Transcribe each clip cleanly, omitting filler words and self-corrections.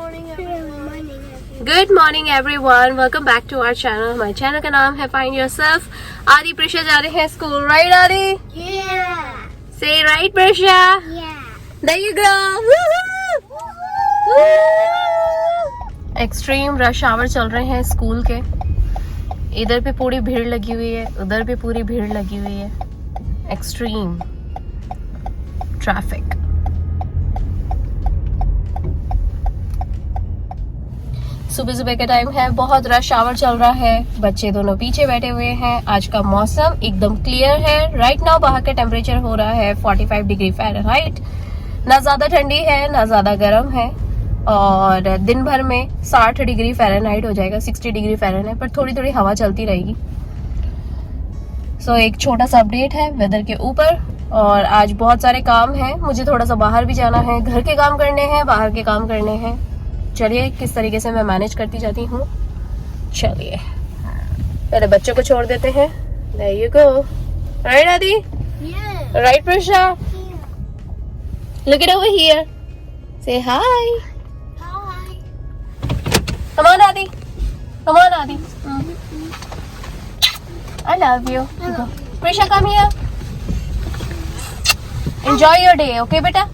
Good morning everyone, welcome back to our channel. हमारे channel का नाम है फाइंड योरसेल्फ। आदि प्रिशा जा रहे हैं स्कूल, राइट आदि? से right Prisha? There you go. Extreme rush hour चल रहे हैं स्कूल के। इधर पे पूरी भीड़ लगी हुई है, उधर पे पूरी भीड़ लगी हुई है। Extreme traffic. सुबह सुबह का टाइम है, बहुत रश आवर चल रहा है। बच्चे दोनों पीछे बैठे हुए हैं। आज का मौसम एकदम क्लियर है। राइट नाउ बाहर का टेम्परेचर हो रहा है 45 डिग्री फ़ारेनहाइट। ना ज्यादा ठंडी है ना ज्यादा गर्म है, और दिन भर में 60 डिग्री फ़ारेनहाइट हो जाएगा, 60 डिग्री फ़ारेनहाइट, पर थोड़ी थोड़ी हवा चलती रहेगी। सो एक छोटा सा अपडेट है वेदर के ऊपर। और आज बहुत सारे काम हैं, मुझे थोड़ा सा बाहर भी जाना है, घर के काम करने हैं, बाहर के काम करने हैं। चलिए किस तरीके से मैं मैनेज करती जाती हूँ। चलिए पहले बच्चों को छोड़ देते हैं। There you go. Right, Adi? Yeah. Right, Prisha? Look it over here. Say hi. Hi. Come on, Adi. Come on, Adi. I love you. Go. Prisha, come here. Enjoy your day, okay, beta?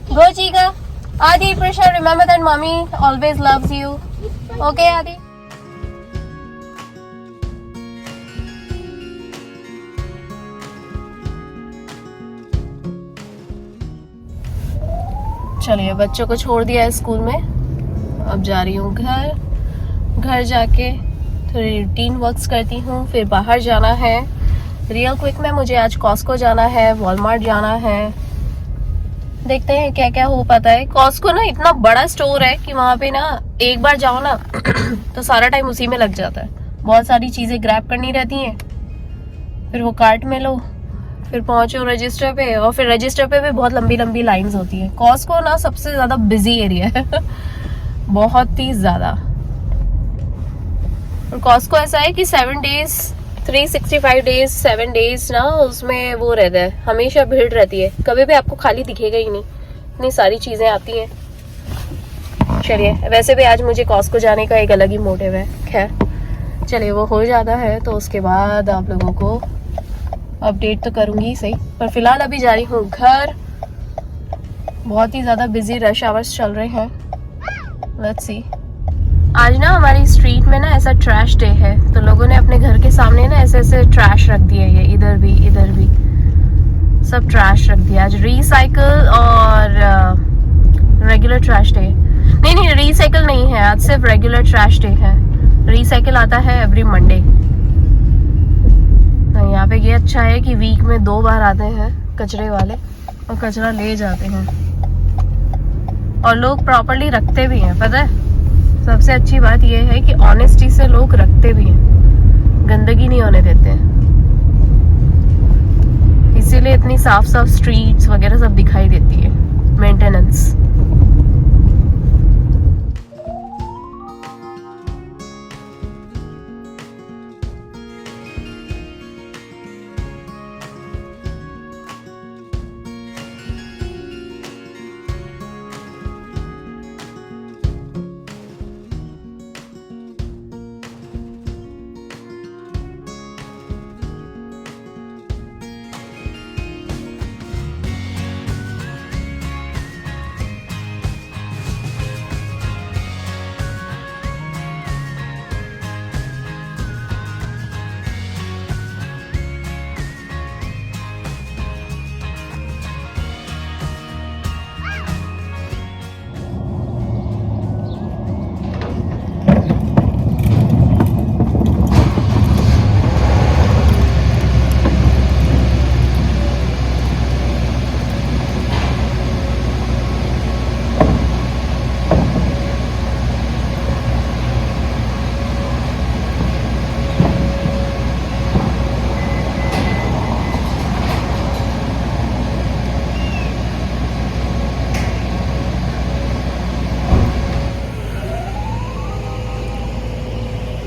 Go, Chica. Adi, Prisha, remember that mommy always loves you. Okay, Adi? चलिए बच्चों को छोड़ दिया है school में। अब जा रही हूँ घर जाके थोड़ी रूटीन वर्क्स करती हूँ, फिर बाहर जाना है। रियल क्विक में मुझे आज कॉस्को जाना है, वॉलमार्ट जाना है। देखते हैं क्या क्या हो पाता है। कॉस्को ना इतना बड़ा स्टोर है कि वहाँ पे ना एक बार जाओ ना तो सारा टाइम उसी में लग जाता है। बहुत सारी चीजें ग्रैब करनी रहती हैं, फिर वो कार्ट में लो, फिर पहुंचो रजिस्टर पे, और फिर रजिस्टर पे भी बहुत लंबी लंबी लाइंस होती है। कॉस्को ना सबसे ज्यादा बिजी एरिया है बहुत ही ज्यादा। और कॉस्को ऐसा है कि 7 डेज 365 डेज 7 डेज ना उसमें वो रहता है, हमेशा भीड़ रहती है, कभी भी आपको खाली दिखेगा ही नहीं, इतनी सारी चीजें आती हैं। चलिए वैसे भी आज मुझे कॉस्को जाने का एक अलग ही मोटिव है। खैर चलिए वो हो जाता है तो उसके बाद आप लोगों को अपडेट तो करूंगी सही, पर फिलहाल अभी जा रही हूँ घर। बहुत ही ज्यादा बिजी रश आवर्स चल रहे हैं। Let's see. आज ना हमारी स्ट्रीट में ना ऐसा ट्रैश डे है, तो लोगों ने अपने घर के सामने ना ऐसे ऐसे ट्रैश रख दिए। ये इधर भी सब ट्रैश रख दिया। आज रिसाइकल और रेगुलर ट्रैश डे। नहीं रिसाइकल नहीं है, आज सिर्फ रेगुलर ट्रैश डे है। रिसाइकल आता है एवरी मंडे। यहाँ पे ये अच्छा है कि वीक में 2 बार आते हैं कचरे वाले और कचरा ले जाते हैं, और लोग प्रॉपर्ली रखते भी हैं। पता है सबसे अच्छी बात यह है कि ऑनेस्टी से लोग रखते भी हैं, गंदगी नहीं होने देते हैं। इसीलिए इतनी साफ साफ स्ट्रीट्स वगैरह सब दिखाई देती है। मेंटेनेंस।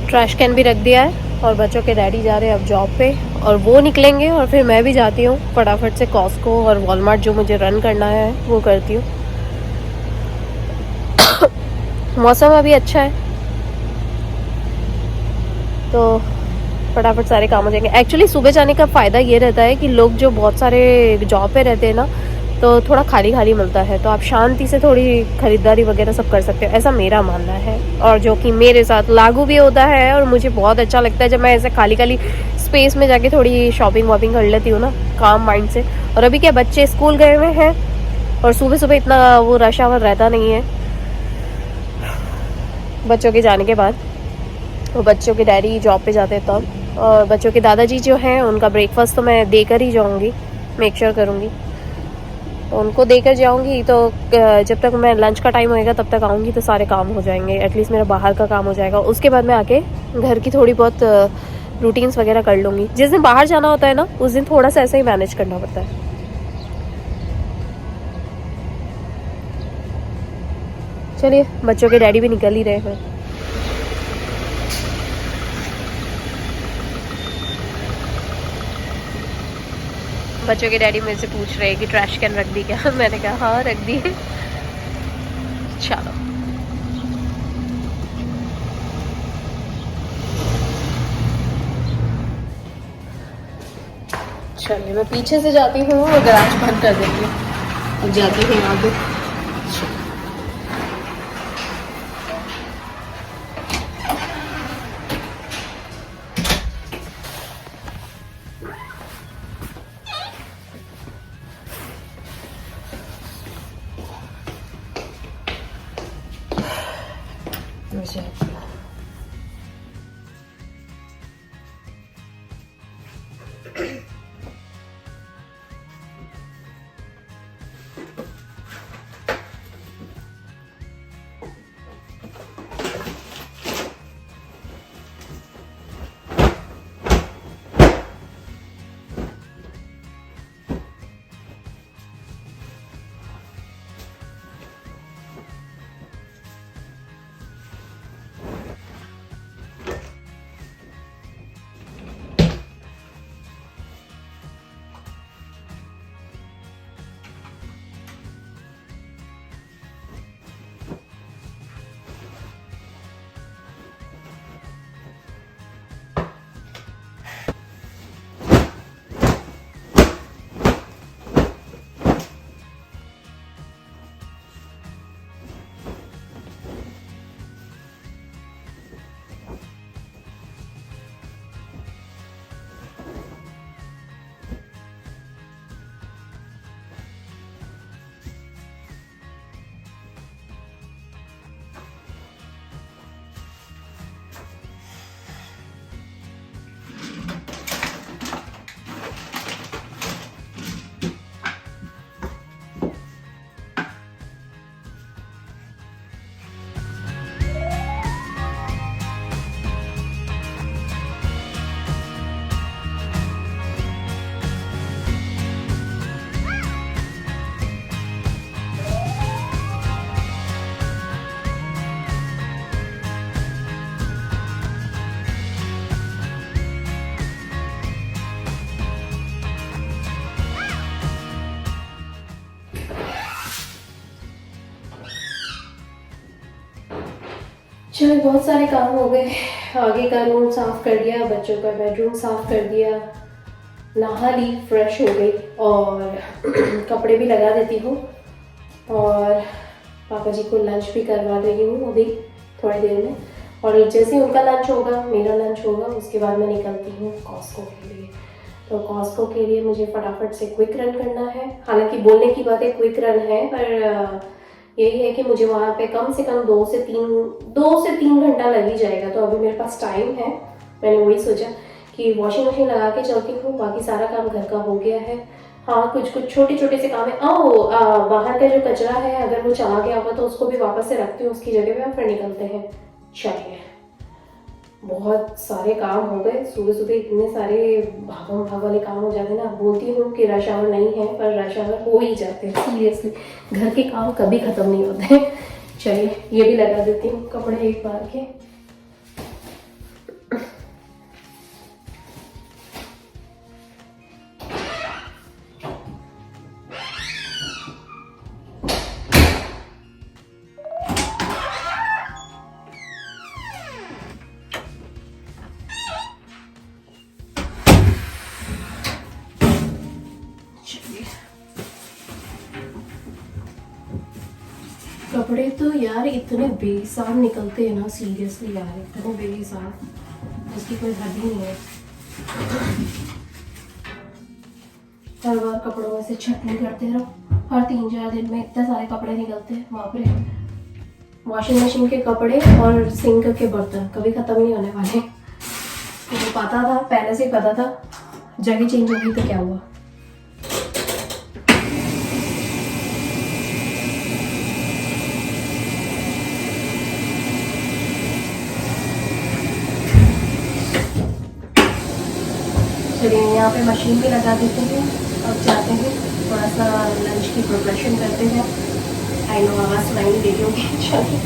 ट्रैश कैन भी रख दिया है और बच्चों के डैडी जा रहे हैं अब जॉब पे, और वो निकलेंगे और फिर मैं भी जाती हूँ फटाफट से कॉस्को और वॉलमार्ट जो मुझे रन करना है वो करती हूँ। मौसम अभी अच्छा है तो फटाफट सारे काम हो जाएंगे। एक्चुअली सुबह जाने का फ़ायदा ये रहता है कि लोग जो बहुत सारे जॉब पे रहते हैं ना, तो थोड़ा खाली खाली मिलता है, तो आप शांति से थोड़ी खरीदारी वगैरह सब कर सकते हो, ऐसा मेरा मानना है। और जो कि मेरे साथ लागू भी होता है, और मुझे बहुत अच्छा लगता है जब मैं ऐसे खाली खाली स्पेस में जाके थोड़ी शॉपिंग वॉपिंग कर लेती हूँ ना, काम माइंड से। और अभी क्या बच्चे स्कूल गए हुए हैं और सुबह सुबह इतना वो रश आवर रहता नहीं है बच्चों के जाने के बाद। वो बच्चों के डैडी जॉब पे जाते हैं तब, और बच्चों के दादाजी जो हैं उनका ब्रेकफास्ट तो मैं देकर ही जाऊंगी, मेक श्योर करूंगी उनको देकर जाऊंगी। तो जब तक मैं लंच का टाइम होएगा तब तक आऊंगी तो सारे काम हो जाएंगे, एटलीस्ट मेरा बाहर का काम हो जाएगा। उसके बाद मैं आके घर की थोड़ी बहुत रूटीन्स वगैरह कर लूँगी। जिस दिन बाहर जाना होता है ना, उस दिन थोड़ा सा ऐसे ही मैनेज करना पड़ता है। चलिए, बच्चों के डैडी भी निकल ही रहे हैं। बच्चों के डैडी मेरे से पूछ रहे हैं कि ट्रैश कैन रख दी क्या? मैंने कहा हाँ रख दी है। चलो चलिए, मैं पीछे से जाती हूँ और गैराज बंद कर देती हूँ और जाती हूँ आगे। चलो, बहुत सारे काम हो गए। आगे का रूम साफ कर दिया, बच्चों का बेडरूम साफ कर दिया, नहा ली, फ्रेश हो गई और कपड़े भी लगा देती हूँ और पापा जी को लंच भी करवा रही हूँ अभी थोड़ी देर में। और जैसे ही उनका लंच होगा, मेरा लंच होगा, उसके बाद मैं निकलती हूँ कॉस्को के लिए। तो कॉस्को के लिए मुझे फटाफट से क्विक रन करना है। हालांकि बोलने की बात है क्विक रन है, पर यही है कि मुझे वहाँ पे कम से कम 2 से 3 घंटा लग ही जाएगा। तो अभी मेरे पास टाइम है। मैंने वही सोचा कि वॉशिंग मशीन लगा के चलती हूँ, बाकी सारा काम घर का हो गया है। हाँ, कुछ छोटे छोटे से काम है। बाहर का जो कचरा है, अगर वो चला गया होगा तो उसको भी वापस से रखती हूँ उसकी जगह पे और फिर निकलते हैं। चलिए, बहुत सारे काम हो गए। सुबह सुबह इतने सारे भागम भाग वाले काम हो जाते हैं ना। बोलती हूँ कि रश आवर नहीं है, पर रश आवर हो ही जाते हैं। सीरियसली, घर के काम कभी खत्म नहीं होते। चलिए, ये भी लगा देती हूँ कपड़े एक बार के। कपड़े तो यार इतने बेहिसाब निकलते हैं ना, सीरियसली यार इतने बेहिसाब, जिसकी कोई हद ही नहीं है। हर बार कपड़ों में से छटनी करते रहो, हर 3-4 दिन में इतने सारे कपड़े निकलते हैं, बाप रे। वॉशिंग मशीन के कपड़े और सिंक के बर्तन कभी खत्म नहीं होने वाले। मुझे पता था, पहले से ही पता था, जगह चेंज हो गई तो क्या हुआ। चलिए यहाँ पे मशीन भी लगा देते हैं। अब जाते हैं थोड़ा सा लंच की प्रिपरेशन करते हैं। आई नो आवाज़ सुनाई नहीं देती होगी। चलिए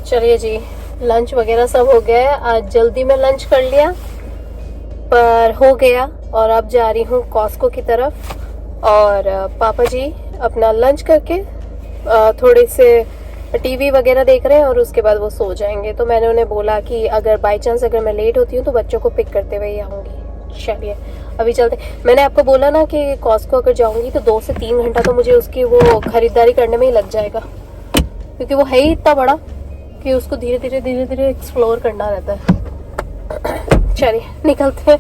चलिए जी, लंच वगैरह सब हो गया है। आज जल्दी में लंच कर लिया पर हो गया, और अब जा रही हूँ कॉस्को की तरफ। और पापा जी अपना लंच करके थोड़े से टीवी वगैरह देख रहे हैं और उसके बाद वो सो जाएंगे। तो मैंने उन्हें बोला कि अगर बाय चांस अगर मैं लेट होती हूँ तो बच्चों को पिक करते हुए ही आऊँगी। चलिए अभी चलते। मैंने आपको बोला ना कि कॉस्को अगर जाऊँगी तो 2 से 3 घंटा तो मुझे उसकी वो खरीदारी करने में ही लग जाएगा, क्योंकि वो है ही इतना बड़ा कि उसको धीरे धीरे एक्सप्लोर करना रहता है। चलिए निकलते हैं।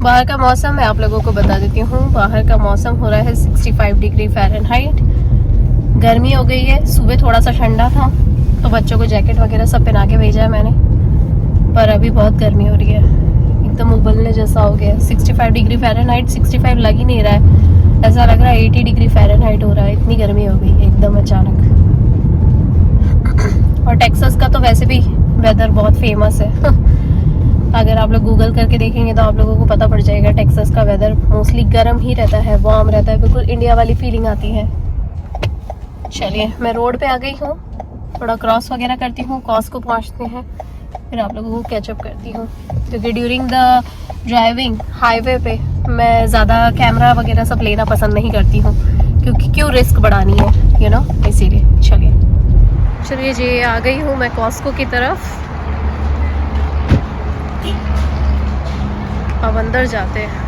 बाहर का मौसम मैं आप लोगों को बता देती हूँ। बाहर का मौसम हो रहा है 65 डिग्री फ़ारेनहाइट। गर्मी हो गई है। सुबह थोड़ा सा ठंडा था तो बच्चों को जैकेट वगैरह सब पहना के भेजा है मैंने, पर अभी बहुत गर्मी हो रही है, एकदम उबलने जैसा हो गया है। 65 डिग्री फ़ारेनहाइट, 65 लग ही नहीं रहा है, ऐसा लग रहा है 80 डिग्री फ़ारेनहाइट हो रहा है। इतनी गर्मी हो गई एकदम अचानक। और टेक्सास का तो वैसे भी वेदर बहुत फेमस है। अगर आप लोग गूगल करके देखेंगे तो आप लोगों को पता पड़ जाएगा, टेक्सास का वेदर मोस्टली गर्म ही रहता है, वार्म रहता है, बिल्कुल इंडिया वाली फीलिंग आती है। चलिए मैं रोड पे आ गई हूँ, थोड़ा क्रॉस वगैरह करती हूँ, कॉस्को पहुँचते हैं, फिर आप लोगों को कैचअप करती हूँ। क्योंकि ड्यूरिंग द ड्राइविंग हाईवे पे मैं ज़्यादा कैमरा वगैरह सब लेना पसंद नहीं करती हूँ, क्योंकि क्यों रिस्क बढ़ानी है, यू नो, इसीलिए। चलिए जी, आ गई हूँ मैं कॉस्को की तरफ। अब अंदर जाते हैं।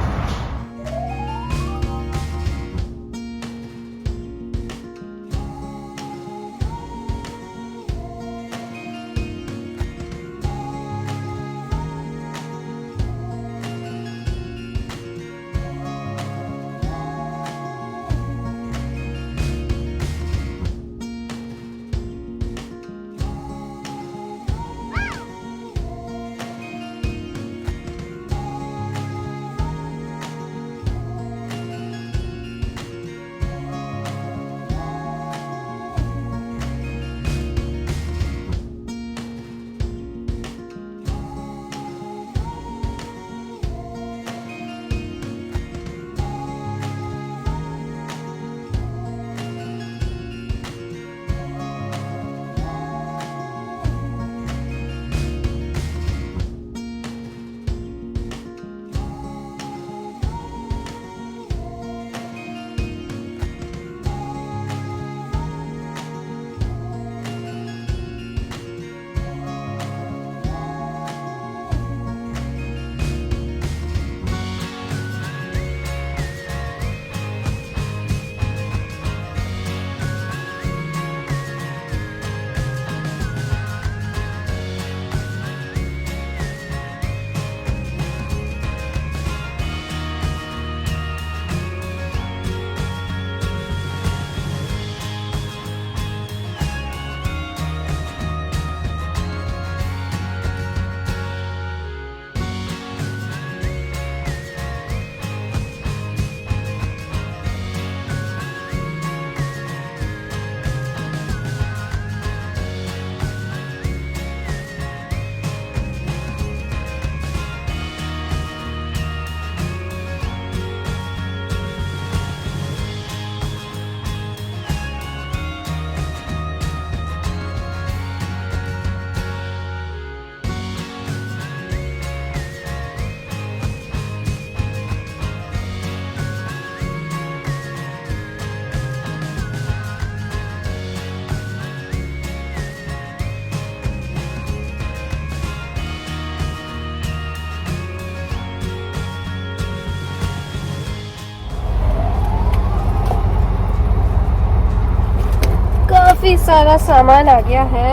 काफी सारा सामान आ गया है।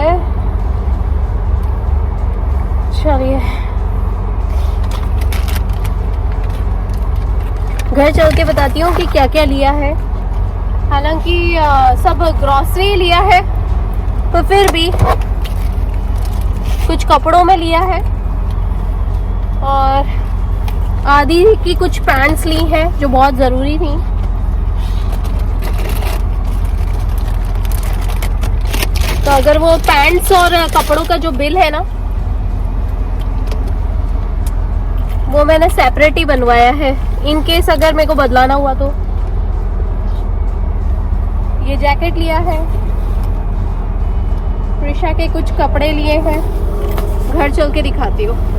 चलिए घर चल के बताती हूँ कि क्या क्या लिया है। हालांकि सब ग्रॉसरी लिया है, तो फिर भी कुछ कपड़ों में लिया है और आदि की कुछ पैंट्स ली हैं जो बहुत ज़रूरी थी। तो अगर वो पैंट्स और कपड़ों का जो बिल है ना, वो मैंने सेपरेट ही बनवाया है इन केस अगर मेरे को बदलाना हुआ तो। ये जैकेट लिया है, प्रिशा के कुछ कपड़े लिए हैं, घर चल के दिखाती हूँ।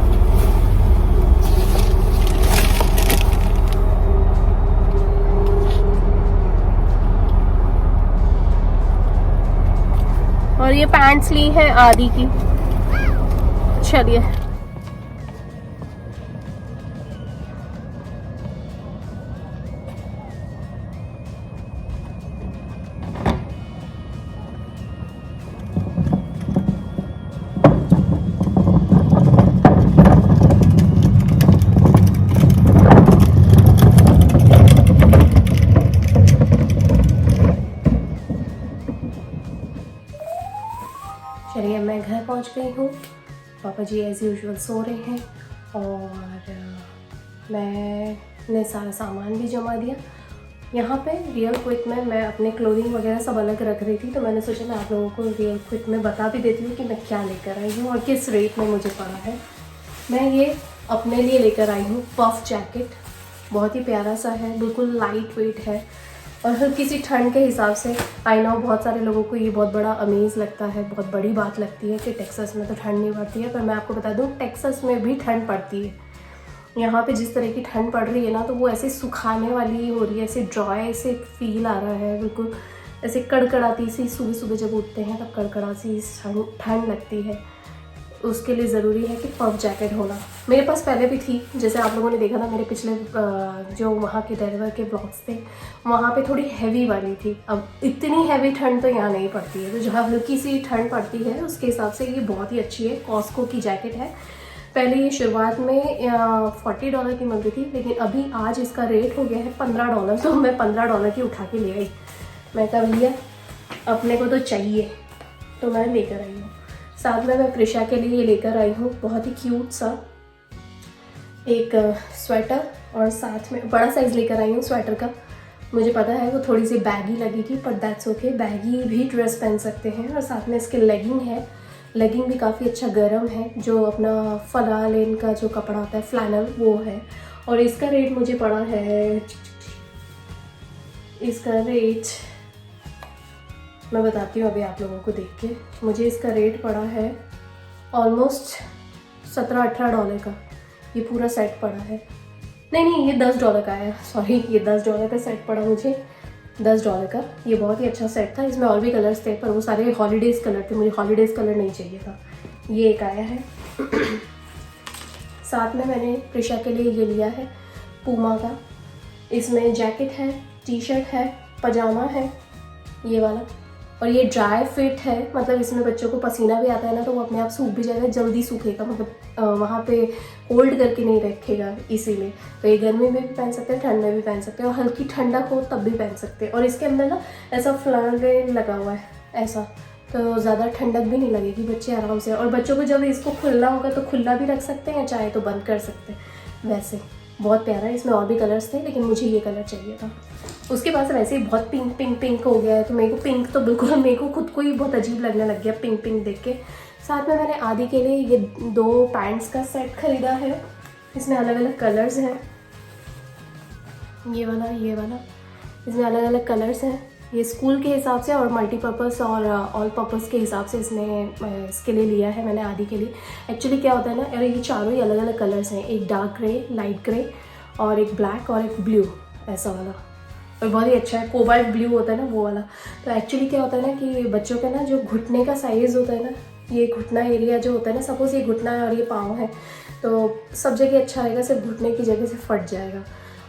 और ये पैंट्स ली हैं आदि की। चलिए चलिए मैं घर पहुंच गई हूँ। पापा जी एज़ यूजुअल सो रहे हैं और मैंने सारा सामान भी जमा दिया। यहाँ पे रियल क्विक में मैं अपने क्लोथिंग वगैरह सब अलग रख रही थी, तो मैंने सोचा मैं आप लोगों को रियल क्विक में बता भी देती हूँ कि मैं क्या लेकर आई हूँ और किस रेट में मुझे पड़ा है। मैं ये अपने लिए लेकर आई हूँ पफ जैकेट, बहुत ही प्यारा सा है, बिल्कुल लाइट वेट है और हल्की सी ठंड के हिसाब से। आई नो बहुत सारे लोगों को ये बहुत बड़ा अमेज़ लगता है, बहुत बड़ी बात लगती है कि टेक्सास में तो ठंड नहीं पड़ती है, पर मैं आपको बता दूँ टेक्सास में भी ठंड पड़ती है। यहाँ पे जिस तरह की ठंड पड़ रही है ना, तो वो ऐसे सुखाने वाली हो रही है, ऐसे ड्राई से फील आ रहा है, बिल्कुल ऐसे कड़कड़ाती सी। सुबह सुबह जब उठते हैं तब कड़कड़ा सी ठंड लगती है। उसके लिए ज़रूरी है कि पफ जैकेट होना। मेरे पास पहले भी थी, जैसे आप लोगों ने देखा था मेरे पिछले जो वहाँ के डेनवर के ब्लॉग्स थे, वहाँ पे थोड़ी हैवी वाली थी। अब इतनी हैवी ठंड तो यहाँ नहीं पड़ती है, तो जहाँ हल्की सी ठंड पड़ती है उसके हिसाब से ये बहुत ही अच्छी है। कॉस्को की जैकेट है। पहले ये शुरुआत में $40 की मिलती थी, लेकिन अभी आज इसका रेट हो गया है $15, तो मैं $15 की उठा के ले आई। मैं कहा भैया अपने को तो चाहिए, तो मैं लेकर आई हूँ। साथ में मैं प्रिशा के लिए ये लेकर आई हूँ बहुत ही क्यूट सा एक स्वेटर, और साथ में बड़ा साइज़ लेकर आई हूँ स्वेटर का। मुझे पता है वो थोड़ी सी बैगी लगेगी, पर दैट्स ओके, बैगी भी ड्रेस पहन सकते हैं। और साथ में इसके लेगिंग है, लेगिंग भी काफ़ी अच्छा गर्म है, जो अपना फलालेन का जो कपड़ा होता है फ्लैनल वो है। और इसका रेट मुझे पड़ा है, इसका रेट मैं बताती हूँ अभी आप लोगों को देख के। मुझे इसका रेट पड़ा है ऑलमोस्ट $17-18 का। ये पूरा सेट पड़ा है, नहीं ये $10 का है, सॉरी, ये $10 का सेट पड़ा मुझे, $10 का। ये बहुत ही अच्छा सेट था, इसमें और भी कलर्स थे पर वो सारे हॉलीडेज़ कलर थे, मुझे हॉलीडेज़ कलर नहीं चाहिए था। ये एक आया है। साथ में मैंने प्रिशा के लिए ये लिया है पूमा का। इसमें जैकेट है, टी शर्ट है, पजामा है ये वाला, और ये ड्राई फिट है, मतलब इसमें बच्चों को पसीना भी आता है ना, तो वो अपने आप सूख भी जाएगा, जल्दी सूखेगा, मतलब वहाँ पे होल्ड करके नहीं रखेगा, इसीलिए। तो ये गर्मी में भी पहन सकते हैं, ठंड में भी पहन सकते हैं, और हल्की ठंडक हो तब भी पहन सकते हैं। और इसके अंदर ना ऐसा फ्लावर लगा हुआ है ऐसा, तो ज़्यादा ठंडक भी नहीं लगेगी, बच्चे आराम से। और बच्चों को जब इसको खुलना होगा तो खुला भी रख सकते हैं, चाहे तो बंद कर सकते हैं। वैसे बहुत प्यारा है, इसमें और भी कलर्स थे लेकिन मुझे ये कलर चाहिए था। उसके पास वैसे ही बहुत पिंक हो गया है, तो मेरे को पिंक तो बिल्कुल, मेरे को खुद को ही बहुत अजीब लगने लग गया पिंक देख के। साथ में मैंने आदि के लिए ये 2 पैंट्स का सेट खरीदा है। इसमें अलग अलग कलर्स हैं, ये वाला, इसमें अलग अलग कलर्स हैं। ये स्कूल के हिसाब से और मल्टीपर्पज़ और ऑल पर्पज़ के हिसाब से इसके लिए लिया है मैंने आदि के लिए। एक्चुअली क्या होता है ना, अरे ये चारों ही अलग अलग कलर्स हैं, एक डार्क ग्रे, लाइट ग्रे और एक ब्लैक और एक ब्लू, ऐसा वाला। और बहुत ही अच्छा है, कोबाल्ट ब्लू होता है ना वो वाला। तो एक्चुअली क्या होता है ना कि बच्चों का ना जो घुटने का साइज़ होता है ना, ये घुटना एरिया जो होता है ना, सपोज़ ये घुटना है और ये पाँव है, तो सब जगह अच्छा रहेगा, सिर्फ घुटने की जगह से फट जाएगा।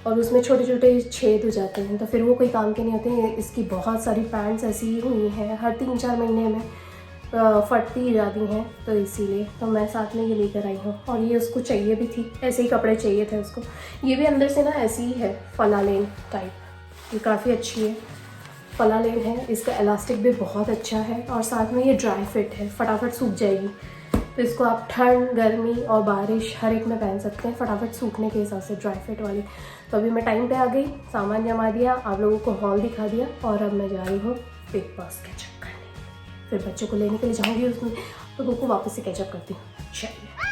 और उसमें छोटे छोटे छेद हो जाते हैं, तो फिर वो कोई काम के नहीं होते हैं। इसकी बहुत सारी पैंट्स ऐसी ही हुई हैं, हर 3-4 महीने में फटती ही जाती हैं, तो इसीलिए तो मैं साथ में ये लेकर आई हूँ। और ये उसको चाहिए भी थी, ऐसे ही कपड़े चाहिए थे उसको। ये भी अंदर से ना ऐसी ही है, फलालेन टाइप, ये काफ़ी अच्छी है, फलालेन है। इसका इलास्टिक भी बहुत अच्छा है और साथ में ये ड्राई फिट है, फटाफट सूख जाएगी। तो इसको आप ठंड, गर्मी और बारिश हर एक में पहन सकते हैं, फटाफट सूखने के हिसाब से, ड्राई फिट वाली। तो अभी मैं टाइम पे आ गई, सामान जमा दिया, आप लोगों को हॉल दिखा दिया, और अब मैं जा रही हूँ बिग बॉस कैचअप करने। फिर बच्चों को लेने के लिए जाऊँगी, उसमें लोगों को वापस से कैचअप करती हूँ। चलिए।